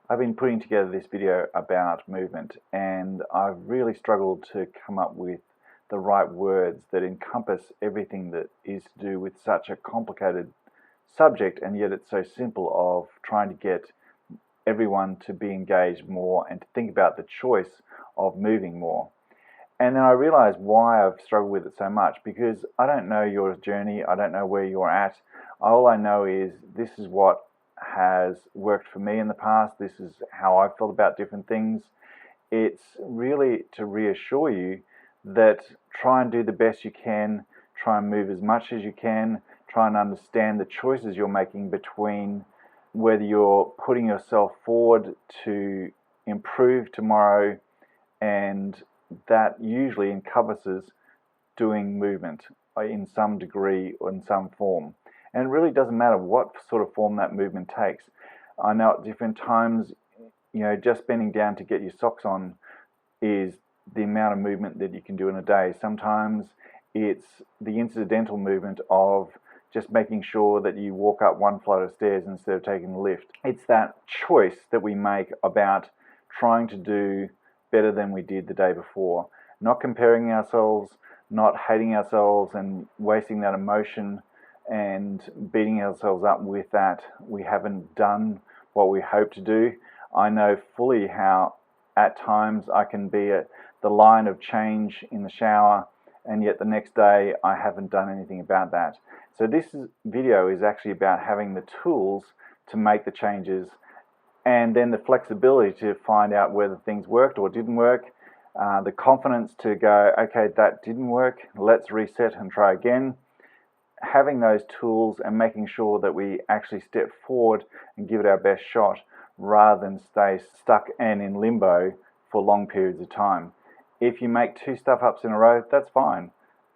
I've been putting together this video about movement, and I've really struggled to come up with the right words that encompass everything that is to do with such a complicated subject, and yet it's so simple of trying to get everyone to be engaged more and to think about the choice of moving more. And then I realized why I've struggled with it so much, because I don't know your journey, I don't know where you're at. All I know is this is what has worked for me in the past, this is how I felt about different things. It's really to reassure you that try and do the best you can, try and move as much as you can, try and understand the choices you're making between whether you're putting yourself forward to improve tomorrow, and that usually encompasses doing movement in some degree or in some form. And it really doesn't matter what sort of form that movement takes. I know at different times, just bending down to get your socks on is the amount of movement that you can do in a day. Sometimes it's the incidental movement of just making sure that you walk up one flight of stairs instead of taking the lift. It's that choice that we make about trying to do better than we did the day before. Not comparing ourselves, not hating ourselves and wasting that emotion and beating ourselves up with that we haven't done what we hope to do. I know fully how at times I can be at the line of change in the shower, and yet the next day I haven't done anything about that. So this video is actually about having the tools to make the changes, and then the flexibility to find out whether things worked or didn't work, the confidence to go, okay, that didn't work, let's reset and try again. Having those tools and making sure that we actually step forward and give it our best shot rather than stay stuck and in limbo for long periods of time. If you make 2 stuff-ups in a row, that's fine.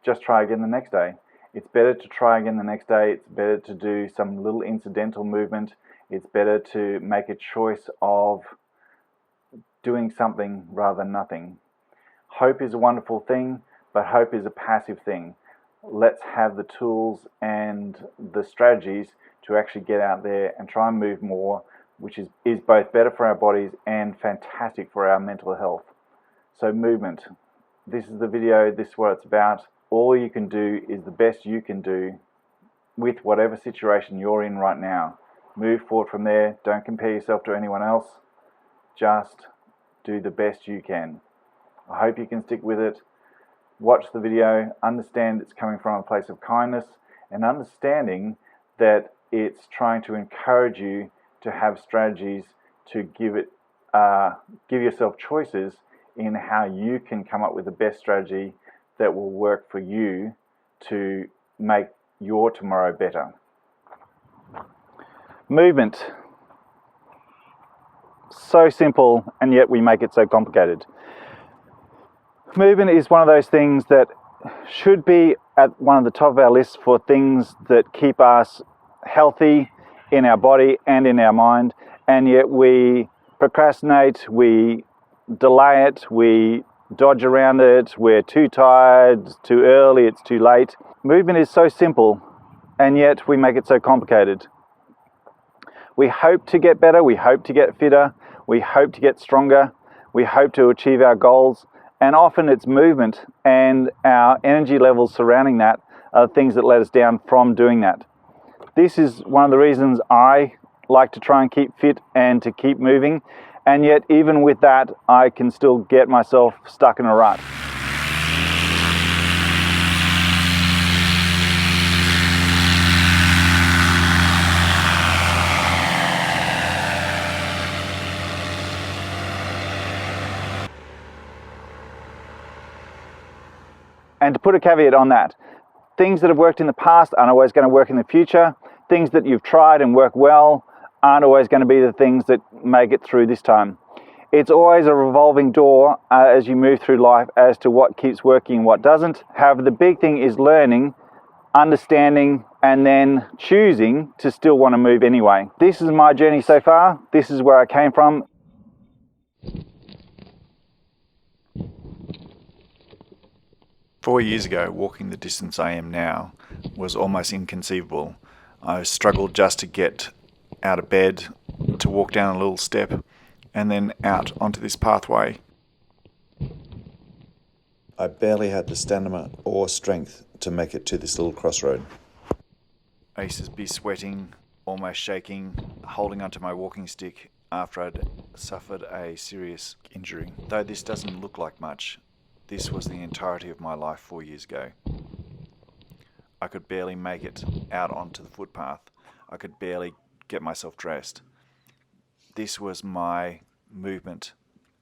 Just try again the next day. It's better to try again the next day. It's better to do some little incidental movement. It's better to make a choice of doing something rather than nothing. Hope is a wonderful thing, but hope is a passive thing. Let's have the tools and the strategies to actually get out there and try and move more, which is both better for our bodies and fantastic for our mental health. So movement. This is the video, this is what it's about. All you can do is the best you can do with whatever situation you're in right now. Move forward from there. Don't compare yourself to anyone else. Just do the best you can. I hope you can stick with it. Watch the video, understand it's coming from a place of kindness, and understanding that it's trying to encourage you to have strategies to give yourself choices in how you can come up with the best strategy that will work for you to make your tomorrow better. Movement. So simple, and yet we make it so complicated. Movement is one of those things that should be at one of the top of our lists for things that keep us healthy in our body and in our mind, and yet we procrastinate, we delay it, we dodge around it, we're too tired, it's too early, it's too late. Movement is so simple, and yet we make it so complicated. We hope to get better, we hope to get fitter, we hope to get stronger, we hope to achieve our goals, and often it's movement and our energy levels surrounding that are the things that let us down from doing that. This is one of the reasons I like to try and keep fit and to keep moving, and yet even with that I can still get myself stuck in a rut. And to put a caveat on that, things that have worked in the past aren't always going to work in the future. Things that you've tried and work well aren't always going to be the things that make it through this time. It's always a revolving door as you move through life as to what keeps working and what doesn't. However, the big thing is learning, understanding, and then choosing to still want to move anyway. This is my journey so far. This is where I came from. 4 years ago, walking the distance I am now was almost inconceivable. I struggled just to get out of bed, to walk down a little step, and then out onto this pathway. I barely had the stamina or strength to make it to this little crossroad. I used to be sweating, almost shaking, holding onto my walking stick after I'd suffered a serious injury. Though this doesn't look like much, this was the entirety of my life 4 years ago. I could barely make it out onto the footpath. I could barely get myself dressed. This was my movement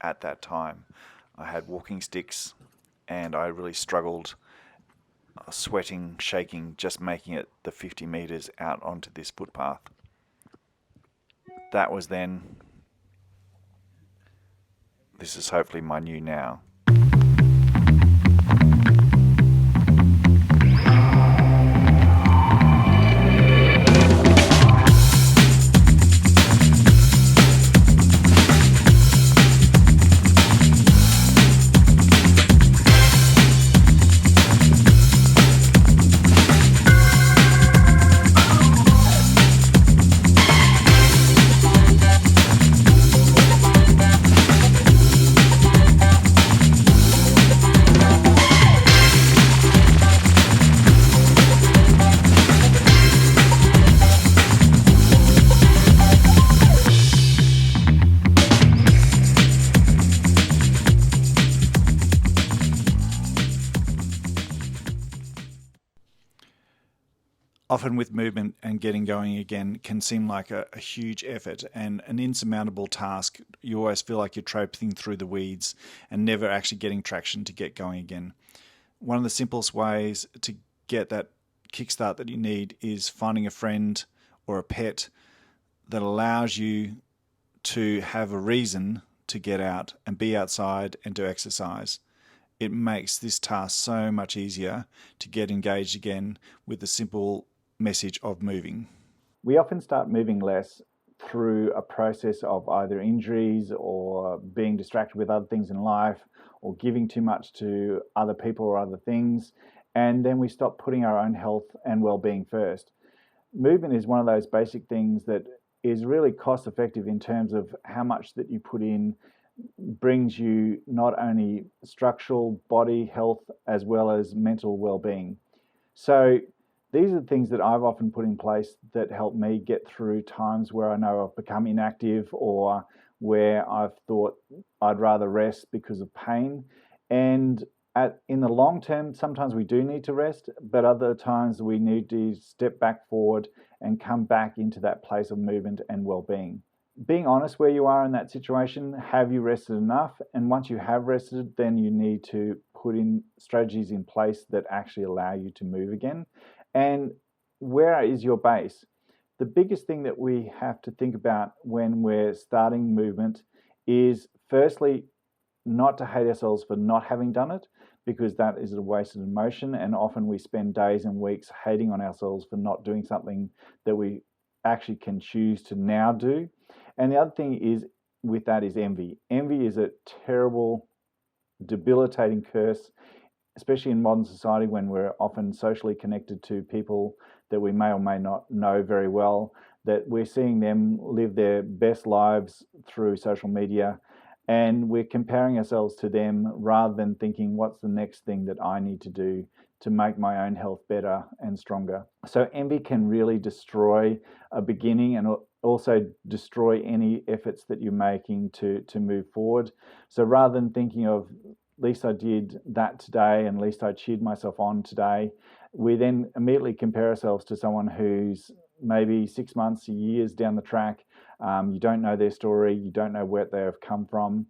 at that time. I had walking sticks and I really struggled, sweating, shaking, just making it the 50 meters out onto this footpath. That was then. This is hopefully my new now. Often with movement and getting going again can seem like a huge effort and an insurmountable task. You always feel like you're traipsing through the weeds and never actually getting traction to get going again. One of the simplest ways to get that kickstart that you need is finding a friend or a pet that allows you to have a reason to get out and be outside and to exercise. It makes this task so much easier to get engaged again with the simple message of moving. We often start moving less through a process of either injuries or being distracted with other things in life or giving too much to other people or other things, and then we stop putting our own health and well-being first. Movement is one of those basic things that is really cost effective in terms of how much that you put in brings you not only structural body health as well as mental well-being. So these are the things that I've often put in place that help me get through times where I know I've become inactive or where I've thought I'd rather rest because of pain. And in the long term, sometimes we do need to rest, but other times we need to step back forward and come back into that place of movement and well-being. Being honest where you are in that situation, have you rested enough? And once you have rested, then you need to put in strategies in place that actually allow you to move again. And where is your base? The biggest thing that we have to think about when we're starting movement is firstly, not to hate ourselves for not having done it, because that is a wasted emotion. And often we spend days and weeks hating on ourselves for not doing something that we actually can choose to now do. And the other thing is with that is envy. Envy is a terrible, debilitating curse, especially in modern society when we're often socially connected to people that we may or may not know very well, that we're seeing them live their best lives through social media, and we're comparing ourselves to them rather than thinking, what's the next thing that I need to do to make my own health better and stronger? So envy can really destroy a beginning and also destroy any efforts that you're making to move forward. So rather than thinking of, at least I did that today and at least I cheered myself on today, we then immediately compare ourselves to someone who's maybe 6 months, years down the track. You don't know their story, you don't know where they have come from.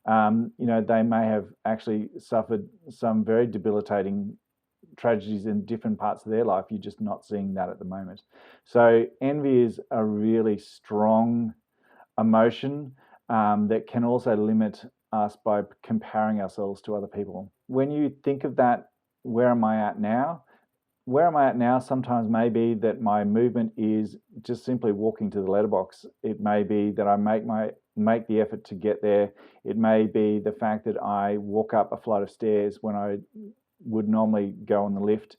They may have actually suffered some very debilitating tragedies in different parts of their life. You're just not seeing that at the moment. So envy is a really strong emotion that can also limit us by comparing ourselves to other people. When you think of that, where am I at now? Where am I at now sometimes may be that my movement is just simply walking to the letterbox. It may be that I make the effort to get there. It may be the fact that I walk up a flight of stairs when I would normally go on the lift.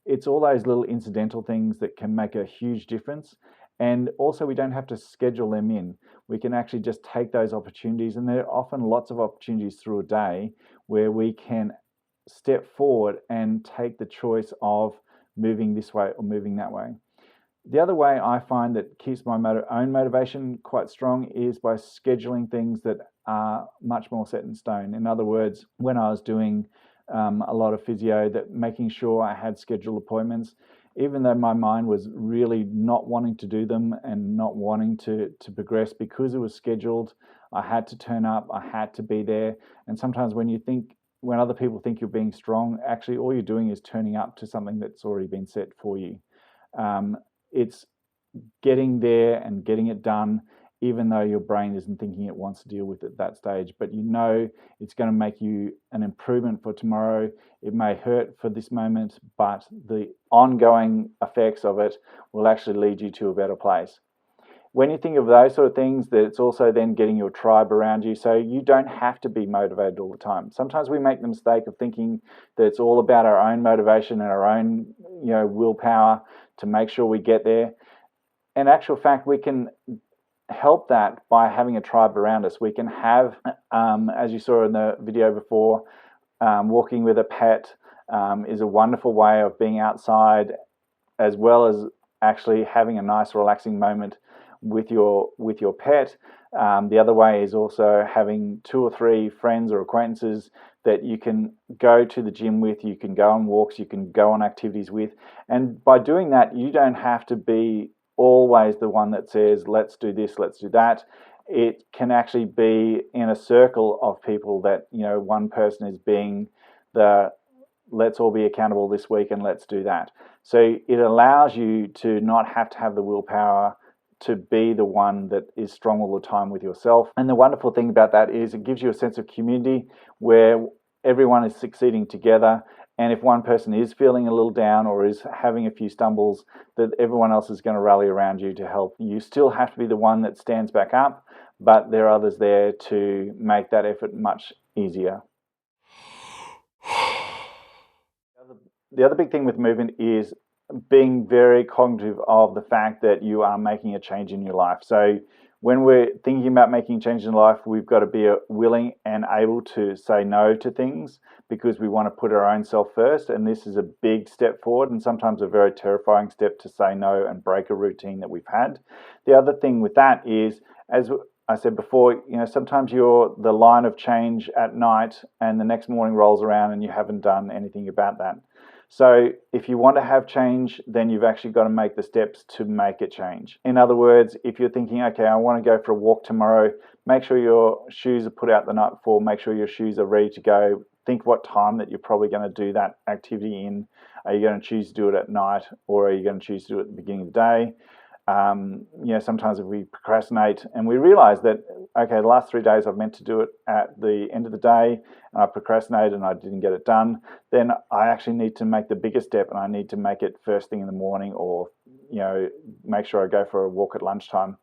It's all those little incidental things that can make a huge difference. And also, we don't have to schedule them in. We can actually just take those opportunities, and there are often lots of opportunities through a day where we can step forward and take the choice of moving this way or moving that way. The other way I find that keeps my own motivation quite strong is by scheduling things that are much more set in stone. In other words, when I was doing a lot of physio, that making sure I had scheduled appointments, even though my mind was really not wanting to do them and not wanting to progress, because it was scheduled, I had to turn up, I had to be there. And sometimes when other people think you're being strong, actually all you're doing is turning up to something that's already been set for you. It's getting there and getting it done, even though your brain isn't thinking it wants to deal with it at that stage. But you know it's going to make you an improvement for tomorrow. It may hurt for this moment, but the ongoing effects of it will actually lead you to a better place. When you think of those sort of things, that it's also then getting your tribe around you, so you don't have to be motivated all the time. Sometimes we make the mistake of thinking that it's all about our own motivation and our own, willpower to make sure we get there. In actual fact, we can help that by having a tribe around us. We can have, as you saw in the video before, walking with a pet is a wonderful way of being outside, as well as actually having a nice relaxing moment with your pet. The other way is also having 2 or 3 friends or acquaintances that you can go to the gym with, you can go on walks, you can go on activities with. And by doing that, you don't have to be always the one that says, let's do this, let's do that. It can actually be in a circle of people that, one person is being the let's all be accountable this week and let's do that. So it allows you to not have to have the willpower to be the one that is strong all the time with yourself. And the wonderful thing about that is it gives you a sense of community where everyone is succeeding together. And if one person is feeling a little down or is having a few stumbles, that everyone else is going to rally around you to help. You still have to be the one that stands back up, but there are others there to make that effort much easier. The other big thing with movement is being very cognitive of the fact that you are making a change in your life. So when we're thinking about making change in life, we've got to be willing and able to say no to things because we want to put our own self first. And this is a big step forward and sometimes a very terrifying step to say no and break a routine that we've had. The other thing with that is, as I said before, sometimes you're the line of change at night and the next morning rolls around and you haven't done anything about that. So if you want to have change, then you've actually got to make the steps to make it change. In other words, if you're thinking, okay, I want to go for a walk tomorrow, make sure your shoes are put out the night before, make sure your shoes are ready to go. Think what time that you're probably going to do that activity in. Are you going to choose to do it at night or are you going to choose to do it at the beginning of the day? Sometimes if we procrastinate and we realize that, okay, the last 3 days I've meant to do it at the end of the day and I procrastinated and I didn't get it done, then I actually need to make the biggest step and I need to make it first thing in the morning or, make sure I go for a walk at lunchtime.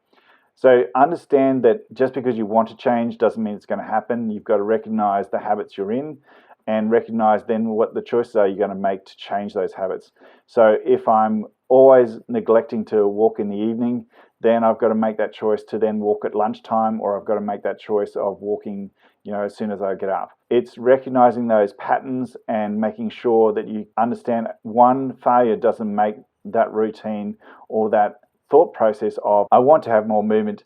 So understand that just because you want to change doesn't mean it's going to happen. You've got to recognize the habits you're in and recognize then what the choices are you're going to make to change those habits. So if I'm always neglecting to walk in the evening, then I've got to make that choice to then walk at lunchtime, or I've got to make that choice of walking, as soon as I get up. It's recognizing those patterns and making sure that you understand one failure doesn't make that routine or that thought process of I want to have more movement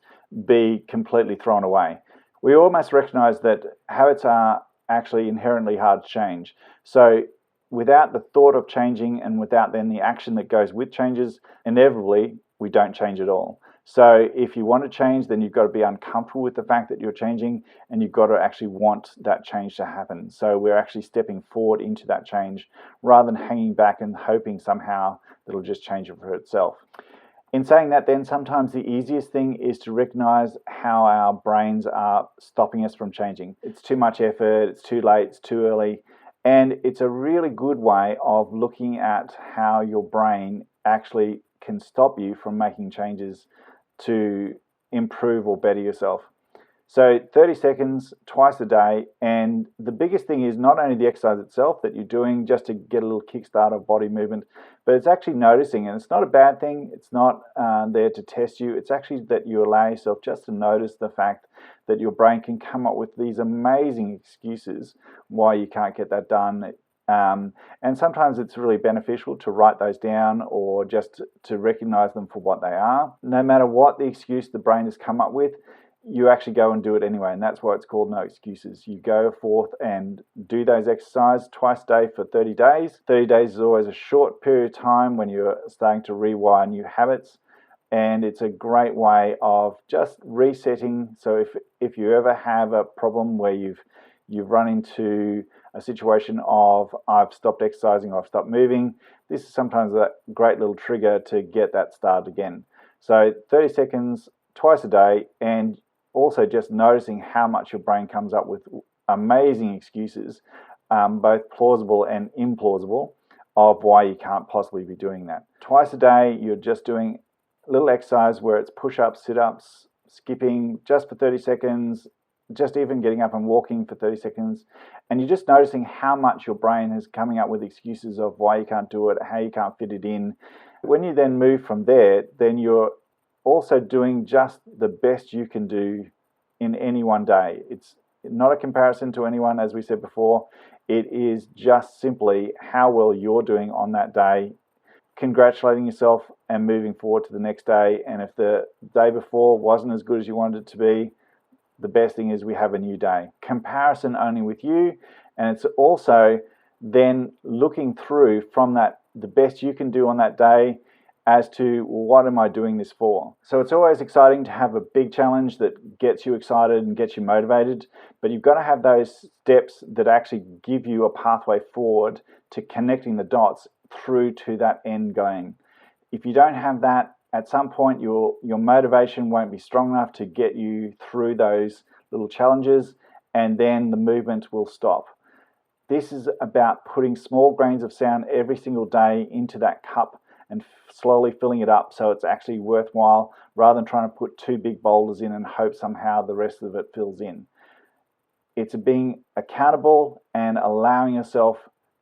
be completely thrown away. We almost recognize that habits are actually inherently hard to change. So without the thought of changing and without then the action that goes with changes, inevitably we don't change at all. So if you want to change, then you've got to be uncomfortable with the fact that you're changing and you've got to actually want that change to happen. So we're actually stepping forward into that change rather than hanging back and hoping somehow that it'll just change it for itself. In saying that, then sometimes the easiest thing is to recognize how our brains are stopping us from changing. It's too much effort, it's too late, it's too early. And it's a really good way of looking at how your brain actually can stop you from making changes to improve or better yourself. So 30 seconds twice a day, and the biggest thing is not only the exercise itself that you're doing just to get a little kickstart of body movement, but it's actually noticing, and it's not a bad thing. It's not there to test you. It's actually that you allow yourself just to notice the fact that your brain can come up with these amazing excuses why you can't get that done. And sometimes it's really beneficial to write those down or just to recognize them for what they are. No matter what the excuse the brain has come up with, you actually go and do it anyway, and that's why it's called no excuses. You go forth and do those exercises twice a day for 30 days. 30 days is always a short period of time when you're starting to rewire new habits, and it's a great way of just resetting. So if you ever have a problem where you've run into a situation of I've stopped exercising, I've stopped moving, this is sometimes a great little trigger to get that started again. So 30 seconds twice a day, and also just noticing how much your brain comes up with amazing excuses, both plausible and implausible, of why you can't possibly be doing that. Twice a day, you're just doing a little exercise where it's push-ups, sit-ups, skipping just for 30 seconds, just even getting up and walking for 30 seconds. And you're just noticing how much your brain is coming up with excuses of why you can't do it, how you can't fit it in. When you then move from there, then you're also doing just the best you can do in any one day. It's not a comparison to anyone, as we said before. It is just simply how well you're doing on that day, congratulating yourself and moving forward to the next day. And if the day before wasn't as good as you wanted it to be, the best thing is we have a new day. Comparison only with you, and it's also then looking through from that, the best you can do on that day, as to, well, what am I doing this for? So it's always exciting to have a big challenge that gets you excited and gets you motivated, but you've got to have those steps that actually give you a pathway forward to connecting the dots through to that end going. If you don't have that, at some point your motivation won't be strong enough to get you through those little challenges, and then the movement will stop. This is about putting small grains of sand every single day into that cup and slowly filling it up so it's actually worthwhile, rather than trying to put two big boulders in and hope somehow the rest of it fills in. It's being accountable and allowing yourself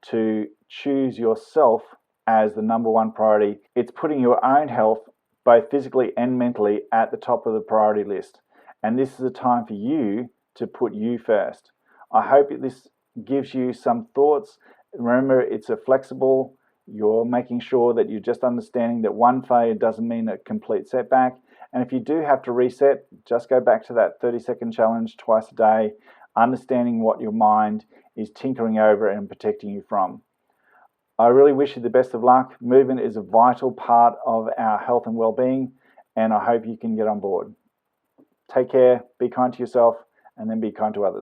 to choose yourself as the number one priority. It's putting your own health, both physically and mentally, at the top of the priority list. And this is a time for you to put you first. I hope this gives you some thoughts. Remember, it's a flexible. You're making sure that you're just understanding that one failure doesn't mean a complete setback. And if you do have to reset, just go back to that 30-second challenge twice a day, understanding what your mind is tinkering over and protecting you from. I really wish you the best of luck. Movement is a vital part of our health and well-being, and I hope you can get on board. Take care, be kind to yourself, and then be kind to others.